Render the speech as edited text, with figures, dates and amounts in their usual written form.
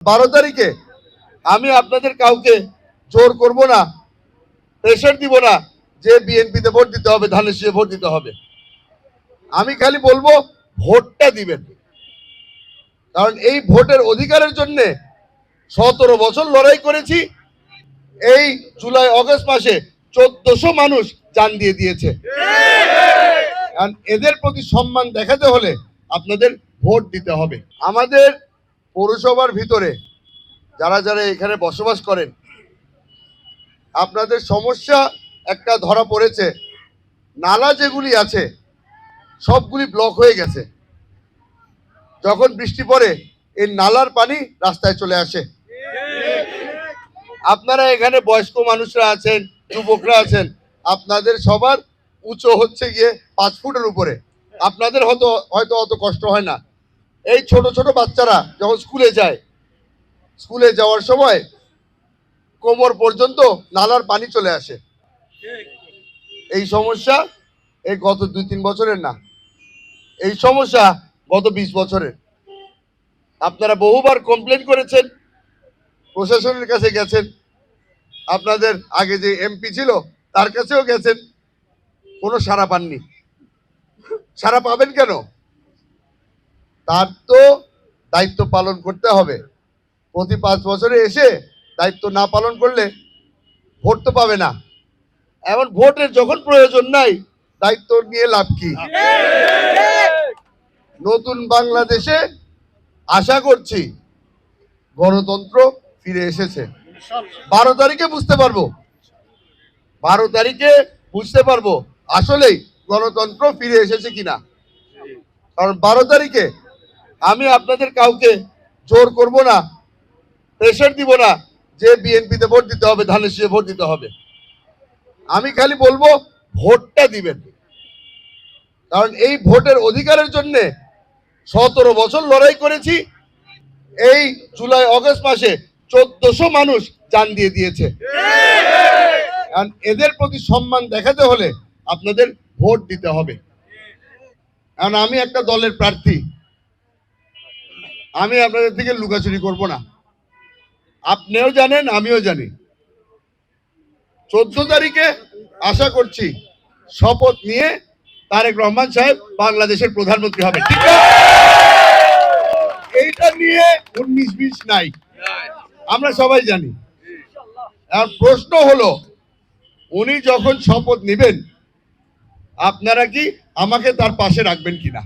12 তারিখে আমি আপনাদের কাউকে জোর করব না, প্রেশার দিব না যে বিএনপিতে ভোট দিতে হবে, ধানের শীষে ভোট দিতে হবে। আমি খালি বলবো ভোটটা দিবেন, কারণ এই ভোটের অধিকারের জন্য 17 বছর লড়াই করেছি। এই জুলাই আগস্ট মাসে 1400 মানুষ জান দিয়ে দিয়েছে। কারণ এদের প্রতি সম্মান দেখাতে হলে আপনাদের ভোট দিতে হবে। আমাদের পৌরসভার ভিতরে যারা যারা এখানে বসবাস করেন, আপনাদের সমস্যা একটা ধরা পড়েছে, নালা যেগুলি আছে সবগুলি ব্লক হয়ে গেছে। যখন বৃষ্টি পড়ে এই নালার পানি রাস্তায় চলে আসে। আপনারা এখানে বয়স্ক মানুষরা আছেন, যুবকরা আছেন, আপনাদের সবার উচ্চ হচ্ছে গিয়ে 5 ফুটের উপরে, আপনাদের হয়তো অত কষ্ট হয় না। এই ছোট ছোট বাচ্চারা যখন স্কুলে যায়, স্কুলে যাওয়ার সময় কোমর পর্যন্ত নালার পানি চলে আসে। এই সমস্যা এই গত 2-3 বছরের না, এই সমস্যা গত 20 বছরের। আপনারা বহুবার কমপ্লেন করেছেন, প্রশাসনের কাছে গেছেন, আপনাদের আগে যে এমপি ছিল তার কাছেও গেছেন, কোনো সাড়া পাননি। সাড়া পাবেন কেন? তার তো দায়িত্ব পালন করতে হবে। প্রতি 5 বছরে এসে দায়িত্ব না পালন করলে ভোট তো পাবে না। এমন ভোটের যখন প্রয়োজন নাই, দায়িত্ব নিয়ে লাভ কি? নতুন বাংলাদেশে আশা করছি গণতন্ত্র ফিরে এসেছে। 12 তারিখে বুঝতে পারবো, 12 তারিখে বুঝতে পারবো আসলেই গণতন্ত্র ফিরে এসেছে কিনা। কারণ 12 তারিখে আমি আপনাদের কাউকে জোর করব না, প্রেশার দিব না যে বিএনপিতে ভোট দিতে হবে, ধানের শীষে ভোট দিতে হবে। আমি খালি বলবো ভোটটা দিবেন, কারণ এই ভোটের অধিকারের জন্য 17 বছর লড়াই করেছি। এই জুলাই আগস্ট মাসে 1400 মানুষ জান দিয়ে দিয়েছে। কারণ এদের প্রতি সম্মান দেখাতে হলে আপনাদের ভোট দিতে হবে। কারণ আমি একটা দলের প্রার্থী, আমি আপনাদের থেকে লুকাচুরি করব না। আপনিও জানেন, আমিও জানি। 14 তারিখে আশা করছি শপথ নিয়ে তারেক রহমান সাহেব বাংলাদেশের প্রধানমন্ত্রী হবে। ঠিক আছে, এইটা নিয়ে 19-20 নাই, আমরা সবাই জানি। আর প্রশ্ন হলো, উনি যখন শপথ নেবেন আপনারা কি আমাকে তার পাশে রাখবেন কিনা?